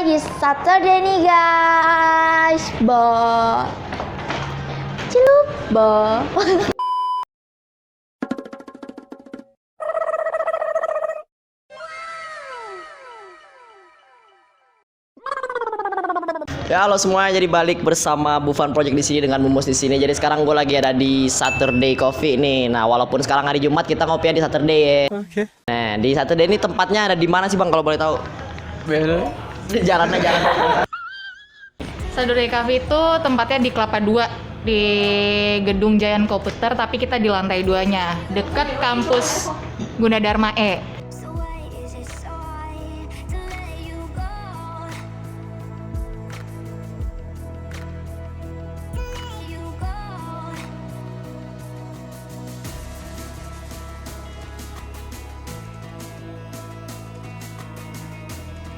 lagi Saturday nih guys. Cilup, Ya halo semuanya, jadi balik bersama Bufan Project di sini dengan Mumus di sini. Jadi sekarang gue lagi ada di Saturday Coffee nih. Nah, walaupun sekarang hari Jumat kita ngopi di Saturday ya. Oke. Nah, di Saturday ini tempatnya ada di mana sih Bang kalau boleh tahu? Bel. Jalannya jalan. Saturday Cafe itu tempatnya di Kelapa 2 di gedung Giant Komputer, tapi kita di lantai 2-nya, dekat kampus Gunadarma E.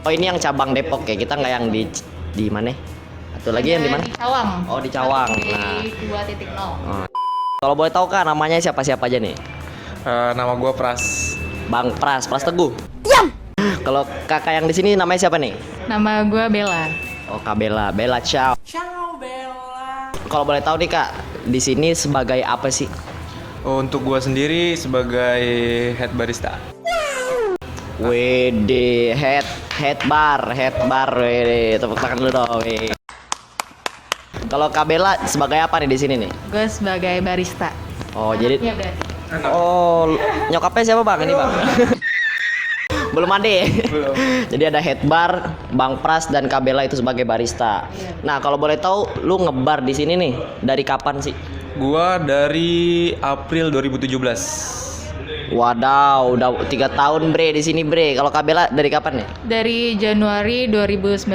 Oh, ini yang cabang Depok ya. Kita nggak yang di mana? Satu lagi yang di mana? Di Cawang. Oh, di Cawang. Di Nah. 2.0. Kalau boleh tahu Kak, namanya siapa-siapa aja nih? Nama gue Pras. Bang Pras Teguh. Diam. Kalau kakak yang di sini namanya siapa nih? Nama gue Bella. Oh, Kak Bella. Bella, ciao. Ciao Bella. Kalau boleh tahu nih Kak, di sini sebagai apa sih? Oh, untuk gue sendiri sebagai head barista. WD head bar, WD. Tepuk tangan dulu dong. weh. Kalau Kak Bella sebagai apa nih di sini nih? Gue sebagai barista. Oh, jadi Iya berarti. oh, nyokapnya siapa Bang ini Bang? Belum ada ya? Belum. Jadi ada head bar, Bang Pras dan Kak Bella itu sebagai barista. Iya. Nah, kalau boleh tahu lu ngebar di sini nih dari kapan sih? Gue dari April 2017. Wadaw, udah 3 tahun bre di sini bre. Kalau Kak Bella dari kapan nih? Dari Januari 2019.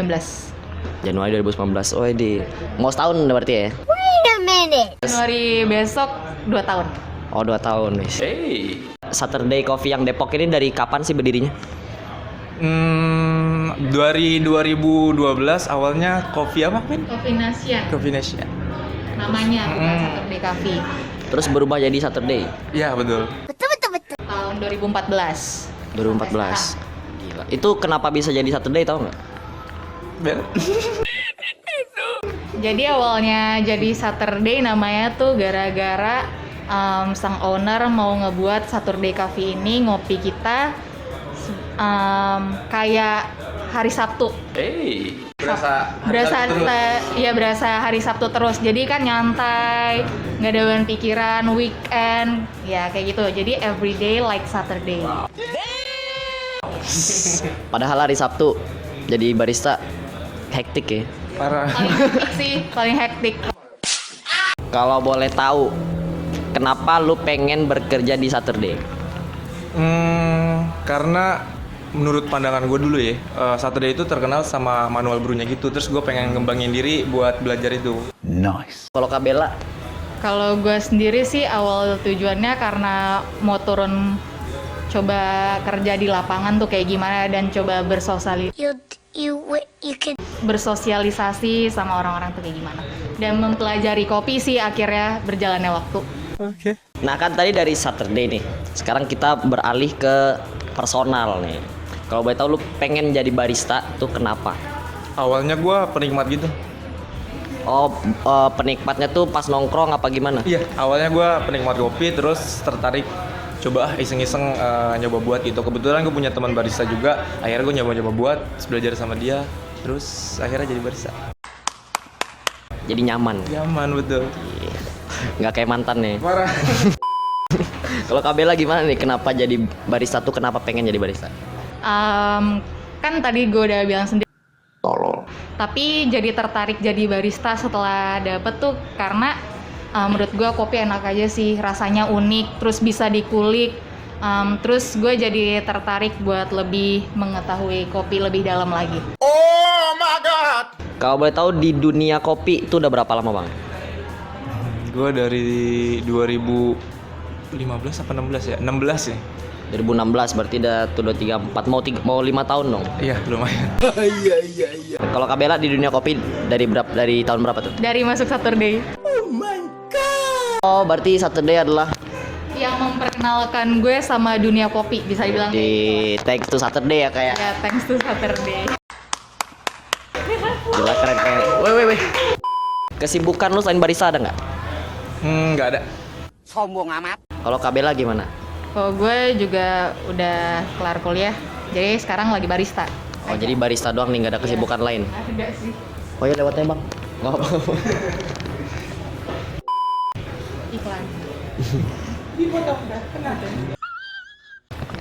Januari 2019. Oh, di mau setahun berarti ya? Januari besok 2 tahun. Oh, 2 tahun nih. Hey. Saturday Coffee yang Depok ini dari kapan sih berdirinya? Dari 2012 awalnya kopi apa, Min? Coffee Nation Kopi Indonesia. namanya, bukan Saturday Cafe. Terus berubah jadi Saturday Iya, betul. Tahun 2014. 2014. Gila. Itu kenapa bisa jadi Saturday tahu nggak? Bel. Jadi awalnya jadi Saturday namanya tuh gara-gara sang owner mau ngebuat Saturday Cafe ini ngopi kita kayak hari Sabtu. Hey. Berasa hari Sabtu terus. Jadi kan nyantai, nggak ada beban pikiran, weekend, ya kayak gitu. Jadi everyday like Saturday. Padahal hari Sabtu jadi barista hektik ya. Parah. Paling hektik sih, paling hektik. Kalau boleh tahu, kenapa lu pengen bekerja di Saturday? Karena menurut pandangan gue dulu ya, Saturday itu terkenal sama manual brewnya gitu. Terus gue pengen ngembangin diri buat belajar itu. Kalau Kak Bella, Kalau gue sendiri sih awal tujuannya karena mau turun coba kerja di lapangan tuh kayak gimana dan coba bersosialisasi sama orang-orang tuh kayak gimana dan mempelajari kopi sih akhirnya berjalannya waktu. Oke. nah kan tadi dari Saturday nih, sekarang kita beralih ke personal nih. Kalau boleh tahu lu pengen jadi barista tuh kenapa? Awalnya gue penikmat gitu. Oh, penikmatnya tuh pas nongkrong apa gimana? Iya, awalnya gue penikmat kopi, terus tertarik coba iseng-iseng nyoba buat gitu. Kebetulan gue punya teman barista juga, akhirnya gue nyoba-nyoba buat, terus belajar sama dia, terus akhirnya jadi barista. Jadi nyaman. Nyaman betul. Nggak kayak mantan nih. Parah. Kalau Kak Bella gimana nih? Kenapa jadi barista tuh? Kenapa pengen jadi barista? Kan tadi gue udah bilang sendiri. Tapi jadi tertarik jadi barista setelah dapet tuh karena menurut gue kopi enak aja sih, rasanya unik, terus bisa dikulik. Terus gue jadi tertarik buat lebih mengetahui kopi lebih dalam lagi. Kalau boleh tahu di dunia kopi itu udah berapa lama Bang? Gue dari 2015 apa 16 ya? 16 ya? 2016 berarti udah 3 4 mau 5 tahun dong. Iya, lumayan. Kalau Kak Bella di dunia kopi dari tahun berapa tuh? Dari masuk Saturday. Oh, berarti Saturday adalah Yang memperkenalkan gue sama dunia kopi, bisa dibilang. di thanks to Saturday ya kayak. Ya, thanks to Saturday. Gila keren. Weh. Kesibukan lu selain barista ada nggak? Nggak ada. Kalau Kabela gimana? Kalau gue juga udah kelar kuliah, jadi sekarang lagi barista. Oh jadi barista doang nih, nggak ada kesibukan lain? Ada sih. Oh ya lewatnya bang. Nggak apa. Iklan.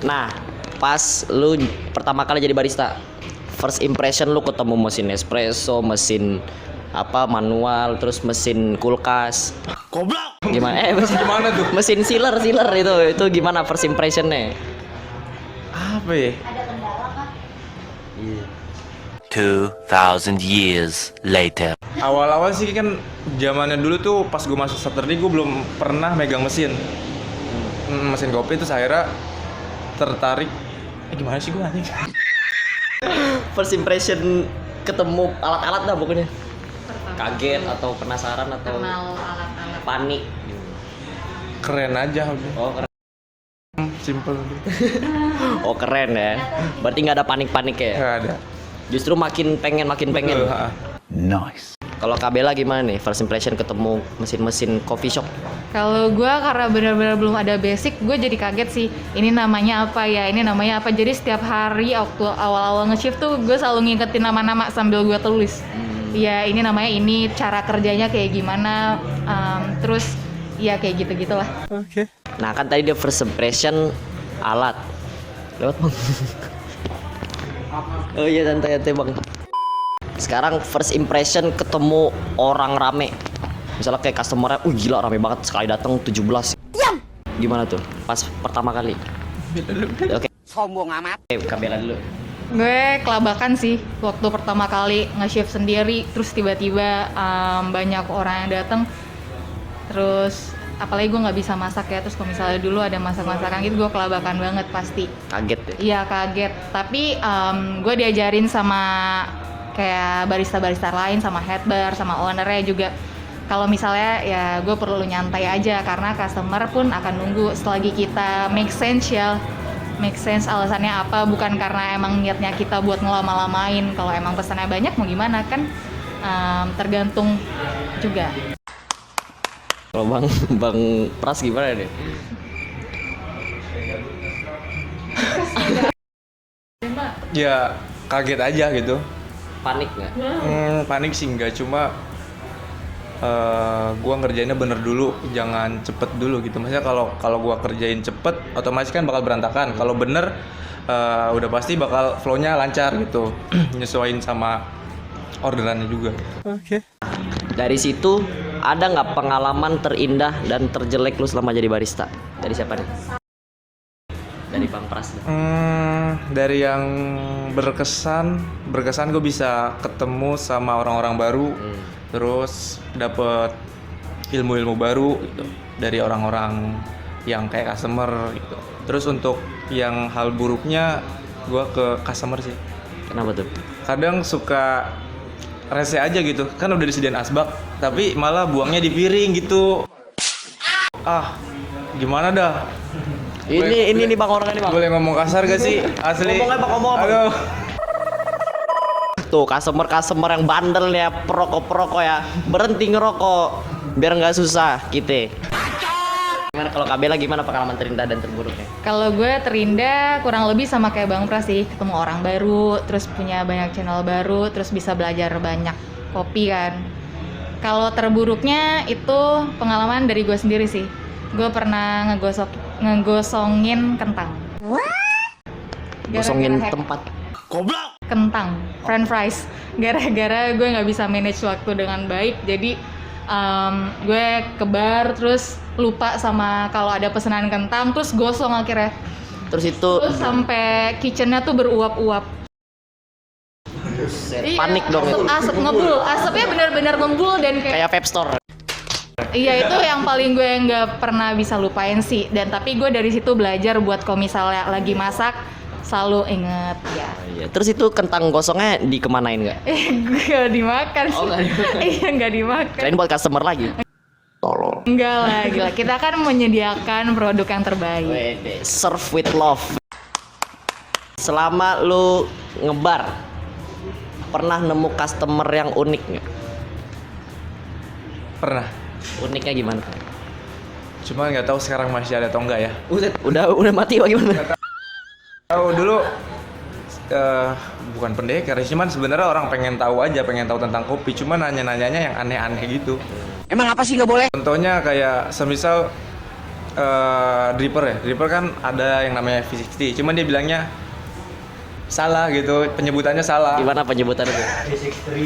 Nah, pas lu pertama kali jadi barista, first impression lu ketemu mesin espresso, mesin apa manual, terus mesin kulkas. Goblok. Gimana? Gimana tuh? Mesin sealer itu gimana first impressionnya? Apa ya? 2,000 years later. Awal-awal sih kan zamannya dulu tuh pas gue masuk Saturday gue belum pernah megang mesin. Mesin kopi terus akhirnya tertarik. Gimana sih gue anjing? First impression ketemu alat-alat dah pokoknya. Kaget atau penasaran atau Kenal alat-alat. panik. Keren aja. Oh keren. Simple. Oh keren ya. Berarti nggak ada panik-panik ya? Nggak ada. Justru makin pengen. Betul, ha. Nice. Kalau Kabela gimana nih? First impression ketemu mesin-mesin coffee shop? Kalau gue karena benar-benar belum ada basic, gue jadi kaget sih. Ini namanya apa ya? Ini namanya apa? Jadi setiap hari waktu awal-awal nge-shift tuh gue selalu ngingetin nama-nama sambil gue tulis. Ya ini namanya ini, cara kerjanya kayak gimana. Terus ya kayak gitu-gitulah. Nah kan tadi dia first impression alat. Lewat bang. Oh iya santai-santai bang. Sekarang first impression ketemu orang rame. Misalnya kayak customer-nya, gila rame banget sekali datang 17. Diam. Gimana tuh pas pertama kali? Oke. Sombong amat. Kabela dulu. Gue kelabakan sih waktu pertama kali nge-shift sendiri, terus tiba-tiba banyak orang yang datang. Terus apalagi gue nggak bisa masak ya, terus kalau misalnya dulu ada masak-masakan gitu gue kelabakan banget pasti. Kaget ya? Iya kaget, tapi gue diajarin sama kayak barista-barista lain, sama head bar, sama ownernya juga. Kalau misalnya ya gue perlu nyantai aja karena customer pun akan nunggu selagi kita make sense ya. Make sense alasannya apa, bukan karena emang niatnya kita buat ngelama-lamain. Kalau emang pesannya banyak mau gimana kan tergantung juga. Kalau bang Pras gimana deh? Ya kaget aja gitu. Panik nggak? Panik sih enggak, cuma gua ngerjainnya bener dulu, jangan cepet dulu gitu. Maksudnya kalau gua kerjain cepet, otomatis kan bakal berantakan. Kalau bener, udah pasti bakal flow-nya lancar gitu, nyesuaiin sama orderannya juga. Dari situ ada nggak pengalaman terindah dan terjelek lu selama jadi barista? Dari siapa nih? Dari Bang Pras. Dari yang berkesan gue bisa ketemu sama orang-orang baru, terus dapet ilmu-ilmu baru gitu dari orang-orang yang kayak customer gitu. Terus untuk yang hal buruknya gue ke customer sih. Kenapa tuh? Kadang suka rese aja gitu, kan udah disediain asbak tapi malah buangnya di piring gitu. Gimana dah? Ini nih bang orangnya nih bang. Boleh ngomong kasar gak sih? Asli. Ngomongnya bang ngomong. Aduh. Tuh customer yang bandel ya, perokok ya, berhenti ngerokok biar nggak susah kita. Gimana kalau Kabela gimana pengalaman terindah dan terburuknya? Kalau gue terindah kurang lebih sama kayak Bang Pras sih, ketemu orang baru, terus punya banyak channel baru, terus bisa belajar banyak kopi kan. Kalau terburuknya itu pengalaman dari gue sendiri sih. Gue pernah ngegosongin kentang. Gosongin Gara-gara hack tempat. kentang, french fries. Gara-gara gue nggak bisa manage waktu dengan baik, jadi gue ke bar terus lupa sama kalau ada pesanan kentang, terus gosong akhirnya. Terus itu Terus sampai kitchennya tuh beruap-uap. panik dong itu. Asap ngebul, asapnya benar-benar ngebul dan Kayak kayak vape store. iya itu yang paling gue nggak pernah bisa lupain sih. Dan tapi gue dari situ belajar buat kalau misalnya lagi masak selalu inget ya. Iya. Terus itu kentang gosongnya dikemanain nggak? Gak dimakan sih. Oh, nggak dimakan. Iya nggak dimakan. Kirain buat customer lagi. Enggak lah, gila. Kita kan menyediakan produk yang terbaik. Wede, serve with love. Selama lu ngebar, pernah nemu customer yang unik nggak? Pernah. Uniknya gimana? Cuma nggak tahu sekarang masih ada atau enggak ya. Udah mati bagaimana? Tahu dulu bukan pendekar, cuman sebenarnya orang pengen tahu tentang kopi, cuman nanya-nanyanya yang aneh-aneh gitu. Emang apa sih nggak boleh? Contohnya kayak semisal dripper ya. Dripper kan ada yang namanya V60, cuman dia bilangnya salah gitu, penyebutannya salah. Gimana penyebutannya tuh?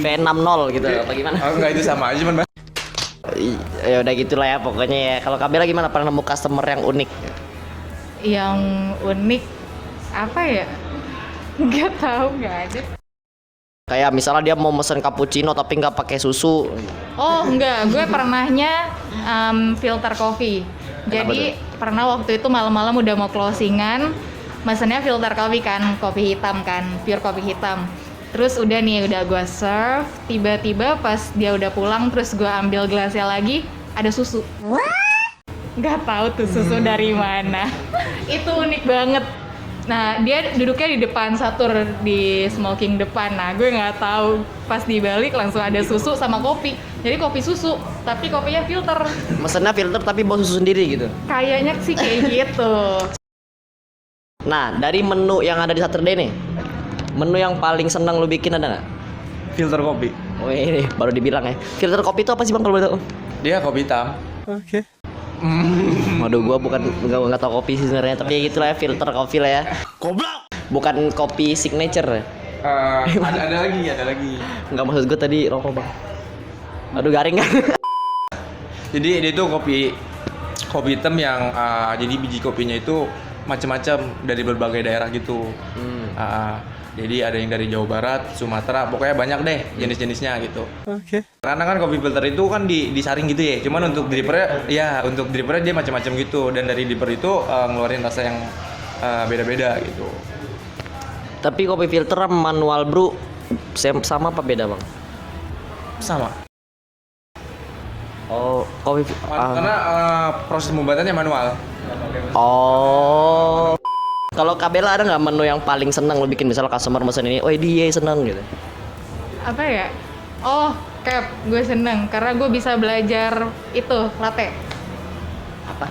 V60 gitu apa gimana? Oh, enggak, itu sama aja cuman Ya udah gitulah ya pokoknya ya. Kalau Kabela gimana, pernah nemu customer yang unik? Yang unik apa ya? Nggak tahu, nggak ada. Kayak misalnya dia mau mesen cappuccino tapi nggak pakai susu. Oh enggak, gue pernahnya filter kopi. Jadi pernah waktu itu malam-malam udah mau closingan, mesennya filter kopi kan, kopi hitam kan, pure kopi hitam. Terus udah nih, udah gue serve, tiba-tiba pas dia udah pulang, terus gue ambil gelasnya lagi, ada susu. Nggak tahu tuh susu dari mana. Itu unik banget. Nah, dia duduknya di depan Satur, di smoking depan. Nah, gue nggak tahu. Pas dibalik langsung ada susu sama kopi. Jadi kopi susu, tapi kopinya filter. Mesennya filter tapi bawa susu sendiri gitu. Kayaknya sih kayak gitu. Nah, dari menu yang ada di Saturday nih, menu yang paling senang lu bikin ada nggak? filter kopi. Oh ini baru dibilang ya. Filter kopi itu apa sih bang kalau boleh tahu? Dia kopi hitam. Waduh, gua bukan nggak tahu kopi sih sebenarnya, tapi ya gitulah ya, filter kopi lah ya. Goblok. Bukan kopi signature. Ada lagi. Nggak, maksud gua tadi rokok bang. Aduh garing kan. Jadi dia itu kopi hitam yang jadi biji kopinya itu macam-macam dari berbagai daerah gitu. Jadi ada yang dari Jawa Barat, Sumatera, pokoknya banyak deh jenis-jenisnya gitu. Oke. Karena kan kopi filter itu kan disaring gitu ya. Cuman untuk drippernya dia macam-macam gitu, dan dari dripper itu ngeluarin rasa yang beda-beda gitu. Tapi kopi filter manual brew sama apa beda bang? Sama. Oh, kopi Karena proses pembuatannya manual. Oh. Kalau Kabela ada nggak menu yang paling senang lo bikin, misalnya customer mesen ini, oh dia seneng gitu? Apa ya? Oh, Cap, gue seneng karena gue bisa belajar itu latte. Apa?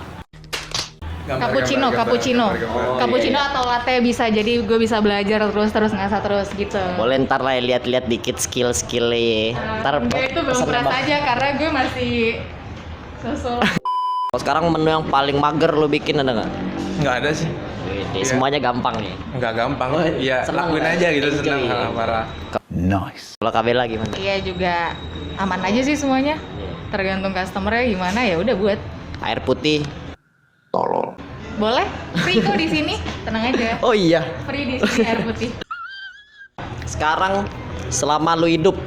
Cappuccino. Cappuccino atau latte bisa, jadi gue bisa belajar terus ngasah terus gitu. Boleh ntar lah ya, lihat-lihat dikit skill-skillnya. Ntar Enggak, itu belum pesen berat Bang. aja karena gue masih sosok. Kalau sekarang menu yang paling mager lo bikin ada nggak? Nggak ada sih. Wih, semuanya gampang nih. Nggak gampang. Oh, Ya senang lakuin ya? aja gitu, Enjoy. senang parah. Nice. Kalau Kabela gimana? Iya juga aman aja sih semuanya. Tergantung customernya gimana ya udah buat. Air putih. Boleh? Free kok di sini. Tenang aja. Oh iya. Free di sini air putih. Sekarang selama lu hidup,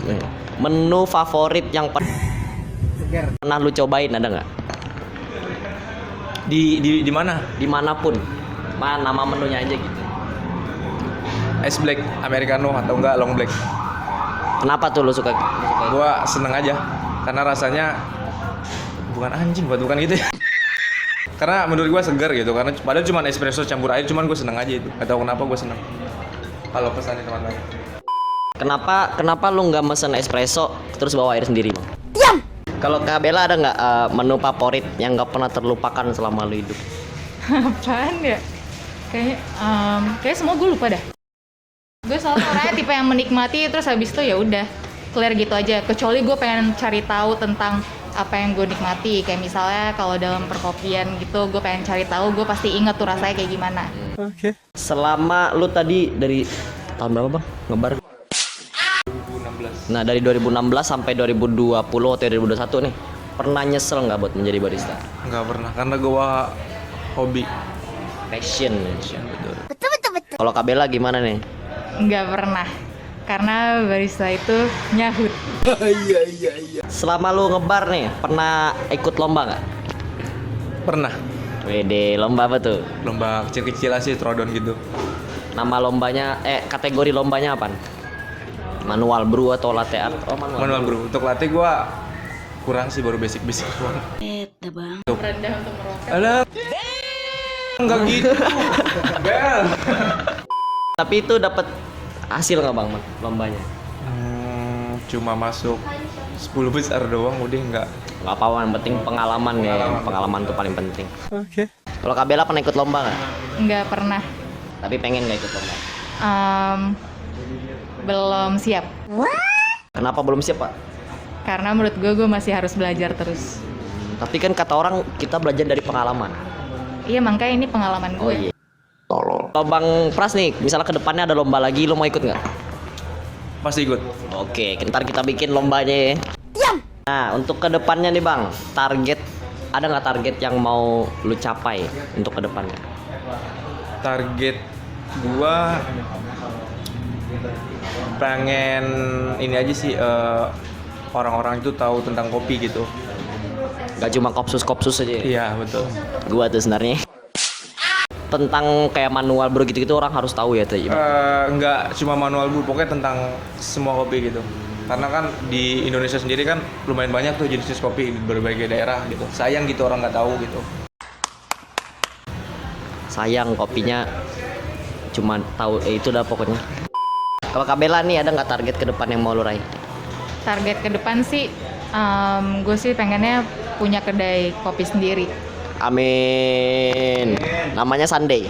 menu favorit yang pernah lu cobain ada nggak? Di mana? Dimanapun, nama menunya aja gitu. Ice black, americano atau enggak long black. Kenapa tuh lu suka? Gua seneng aja karena rasanya bukan anjing, bukan gitu ya. Karena menurut gua segar gitu, karena padahal cuma espresso campur air, cuman gua seneng aja itu. Gak tau kenapa gua seneng kalau pesanin teman-teman. Kenapa lu nggak mesen espresso terus bawa air sendiri bang? Diam. Kalau Kabela ada nggak menu favorit yang nggak pernah terlupakan selama lu hidup? Apaan ya? Kayak semua gue lupa dah. Gue soalnya orangnya tipe yang menikmati terus habis itu ya udah clear gitu aja. Kecuali gue pengen cari tahu tentang apa yang gue nikmati. Kayak misalnya kalau dalam perkopian gitu, gue pengen cari tahu, gue pasti inget tuh rasanya kayak gimana. Oke. Selama lu tadi dari tahun berapa bang ngebar? 2016. Nah dari 2016 sampai 2020 atau 2021 nih, pernah nyesel nggak buat menjadi barista? Nggak pernah, karena gua hobi. Passion. Betul. Kalau Kabela gimana nih? Nggak pernah. Karena barista itu nyahut. Selama lu ngebar nih, pernah ikut lomba nggak? Pernah. Wede, lomba apa tuh? Lomba kecil-kecilan sih, trodon gitu. Nama lombanya, kategori lombanya apa? Manual brew atau latte art? Oh Manual bro. Untuk latte gua kurang sih, baru basic doang. Rendah untuk meroket. Alah. Enggak gitu. Bel. Tapi itu dapat hasil nggak bang lombanya? Cuma masuk 10 besar doang, udah nggak. Nggak apa-apa, yang penting pengalaman ya. Pengalaman tuh paling penting. Oke. Kalau Kak Bella pernah ikut lomba nggak? Nggak pernah. Tapi pengen nggak ikut lomba? Belum siap. Kenapa belum siap, Pak? Karena menurut gue masih harus belajar terus. Tapi kan kata orang kita belajar dari pengalaman. Iya, makanya ini pengalaman gue. Oh iya. Tolol. Kalau Bang Pras nih, misalnya ke depannya ada lomba lagi, lo mau ikut nggak? Pasti ikut. Oke, ntar kita bikin lombanya ya. Nah, untuk ke depannya nih Bang, ada nggak target yang mau lu capai untuk ke depannya? Target gua pengen ini aja sih, orang-orang itu tahu tentang kopi gitu. Gak cuma kopsus aja ya? Iya, betul. Gua tuh sebenarnya tentang kayak manual bro gitu-gitu orang harus tahu ya tuh. Nggak cuma manual bu, pokoknya tentang semua kopi gitu. Karena kan di Indonesia sendiri kan lumayan banyak tuh jenis kopi di berbagai daerah gitu. Sayang gitu orang nggak tahu gitu. Sayang kopinya cuma tahu itu dah pokoknya. Kalau Kak Bella nih ada nggak target ke depan yang mau lu raih? Target ke depan sih, gue sih pengennya punya kedai kopi sendiri. Amin. Namanya Sunday.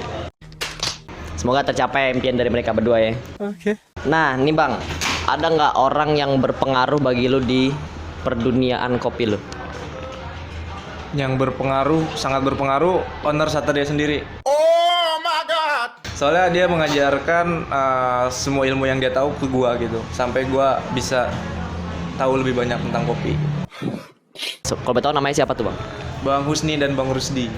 Semoga tercapai impian dari mereka berdua ya. Oke. Nah, nih Bang, ada nggak orang yang berpengaruh bagi lu di perduniaan kopi lu? Yang berpengaruh, sangat berpengaruh, owner Saturday sendiri. Oh my god. Soalnya dia mengajarkan semua ilmu yang dia tahu ke gua gitu, sampai gua bisa tahu lebih banyak tentang kopi. Kalau betul namanya siapa tuh Bang? Bang Husni dan Bang Rusdi.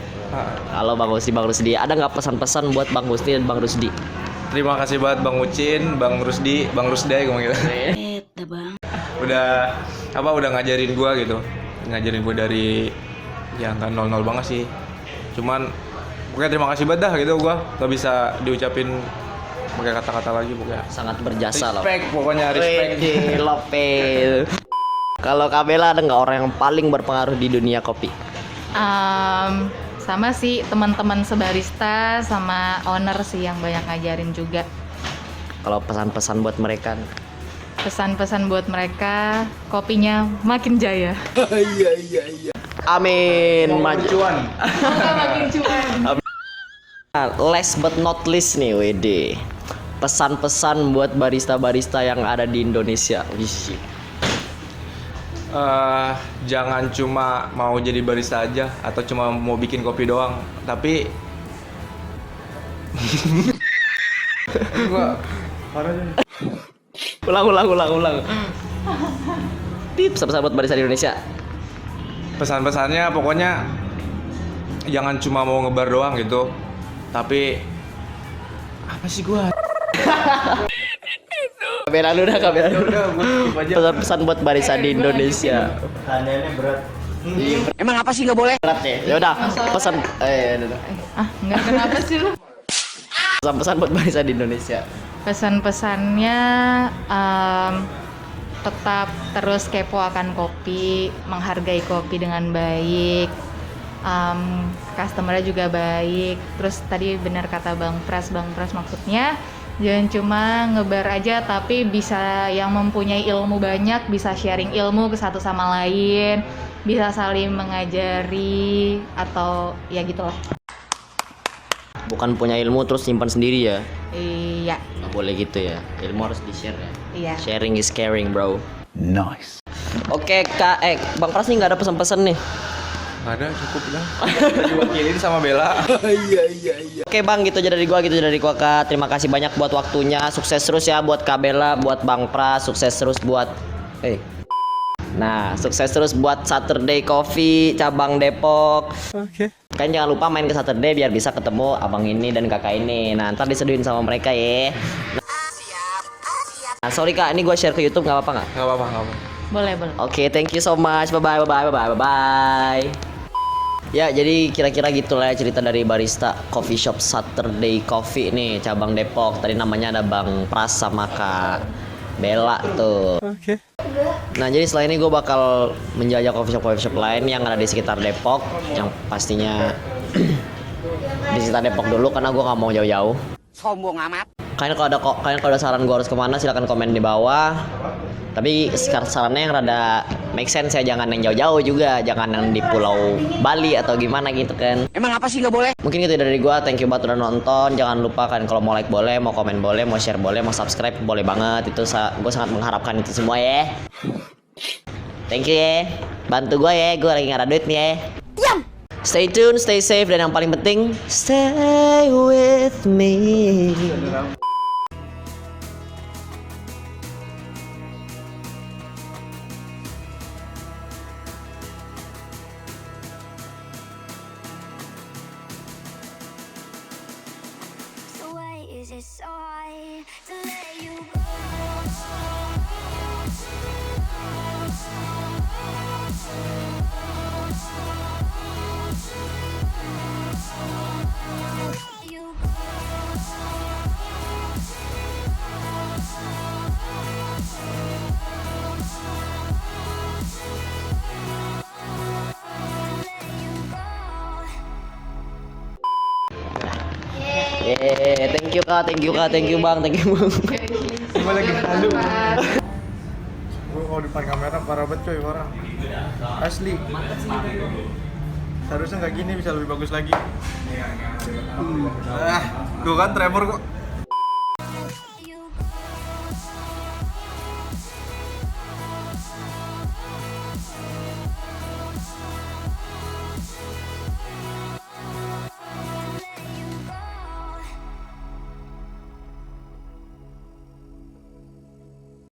Halo Bang Rusdi, ada nggak pesan-pesan buat Bang Husni dan Bang Rusdi? Terima kasih banget Bang Ucin, Bang Rusdi, Bang Rusday gue manggil. Udah ngajarin gua gitu. Ngajarin gua dari ya nggak nol banget sih. Cuman pokoknya terima kasih banget dah gitu, gua nggak bisa diucapin pakai kata-kata lagi pokoknya. Sangat berjasa loh. Respect pokoknya, respect. Lopel. Kalau Kak Bella ada nggak orang yang paling berpengaruh di dunia kopi? Sama sih teman-teman sebarista sama owner sih yang banyak ngajarin juga. Kalau pesan-pesan buat mereka? Pesan-pesan buat mereka, kopinya makin jaya. Amin. Majuan. Makin cuan. Last but not least nih, WD. Pesan-pesan buat barista-barista yang ada di Indonesia. Wih. Jangan cuma mau jadi barista aja atau cuma mau bikin kopi doang, tapi gua ulang. Tips buat barista di Indonesia. Pesan-pesannya pokoknya jangan cuma mau ngebar doang gitu, tapi apa sih gua? Kamera lu dah. Pesan-pesan buat barista di Indonesia. Pertanyaannya berat. Emang apa sih nggak boleh? Berat ya. Ya udah, pesan Enggak, kenapa sih lu? pesan-pesan buat barista di Indonesia. Pesan-pesannya tetap terus kepo akan kopi, menghargai kopi dengan baik, customernya juga baik. Terus tadi benar kata Bang Pras maksudnya jangan cuma ngebar aja, tapi bisa yang mempunyai ilmu banyak, bisa sharing ilmu ke satu sama lain, bisa saling mengajari atau ya gitulah. Bukan punya ilmu terus simpan sendiri ya. Iya. Nggak boleh gitu ya. Ilmu harus di-share ya. Iya. Sharing is caring, bro. Nice. Oke, Bang Pras nih nggak ada pesan-pesan nih. Ada, cukup dah. Diwakilin sama Bella. Oke Bang, gitu aja dari gua Kak. Terima kasih banyak buat waktunya. Sukses terus ya buat Kak Bella, buat Bang Pras, sukses terus buat Nah, sukses terus buat Saturday Coffee cabang Depok. Oke. Kan jangan lupa main ke Saturday biar bisa ketemu abang ini dan kakak ini. Nah, ntar diseduhin sama mereka ya. Nah, sorry Kak, ini gua share ke YouTube nggak apa-apa nggak? Nggak apa-apa. Boleh. Oke, thank you so much. Bye. Ya, jadi kira-kira gitulah ya cerita dari barista coffee shop Saturday Coffee nih, cabang Depok. Tadi namanya ada Bang Pras sama Kak Bella tuh. Oke. Nah, jadi setelah ini gue bakal menjajah coffee shop lain yang ada di sekitar Depok. Yang pastinya di sekitar Depok dulu karena gue nggak mau jauh-jauh. Sombong amat. Kalian kalau ada saran gue harus kemana, silakan komen di bawah. Tapi sarannya yang rada make sense ya, jangan yang jauh-jauh juga, jangan yang di Pulau Bali atau gimana gitu kan. Emang apa sih nggak boleh? Mungkin itu dari gua. Thank you banget udah nonton. Jangan lupa kan kalau mau like boleh, mau komen boleh, mau share boleh, mau subscribe boleh banget. Itu gua sangat mengharapkan itu semua ya. Thank you ya. Bantu gua ya, gua lagi nggak ada duit nih ya. Diam. Stay tune, stay safe, dan yang paling penting stay with me. So why is it so hard to let you go? Let you Thank you kak, thank you kak, thank you bang, thank you bang. Gue lagi halu. Gue kalau depan kamera parah banget coy, parah. Asli. Seharusnya nggak gini, bisa lebih bagus lagi. Gue kan tremor kok.